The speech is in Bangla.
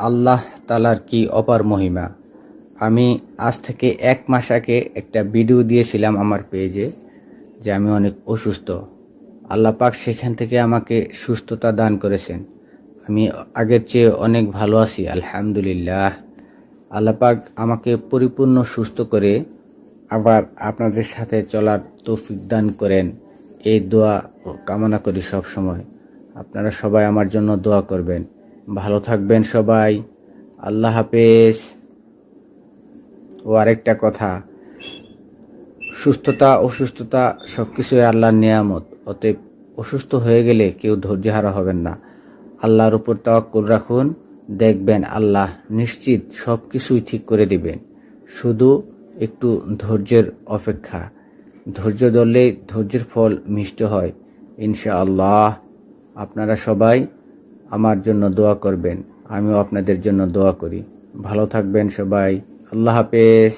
আল্লাহ তাআলার কি অপার মহিমা। আমি আজ থেকে 1 মাস আগে একটা ভিডিও দিয়েছিলাম আমার পেজে যে আমি অনেক অসুস্থ। আল্লাহ পাক সেখান থেকে আমাকে সুস্থতা দান করেছেন। আমি আগের চেয়ে অনেক ভালো আছি, আলহামদুলিল্লাহ। আল্লাহ পাক আমাকে পরিপূর্ণ সুস্থ করে আবার আপনাদের সাথে চলার তৌফিক দান করেন, এই দোয়া কামনা করি সব সময়। আপনারা সবাই আমার জন্য দোয়া করবেন। ভালো থাকবেন সবাই। আল্লাহ হাফেজ। ও আরেকটা কথা, সুস্থতা অসুস্থতা সবকিছুই আল্লাহর নিয়ামত। অতএব অসুস্থ হয়ে গেলে কেউ ধৈর্যহারা হবেন না। আল্লাহর উপর তাওয়াক্কুল রাখুন, দেখবেন আল্লাহ নিশ্চিত সবকিছুই ঠিক করে দিবেন। শুধু একটু ধৈর্যের অপেক্ষা। ধৈর্য ধরলেই ধৈর্যের ফল মিষ্টি হয় ইনশাআল্লাহ। আপনারা সবাই আমার জন্য দোয়া করবেন, আমিও আপনাদের জন্য দোয়া করি। ভালো থাকবেন সবাই। আল্লাহ হাফেজ।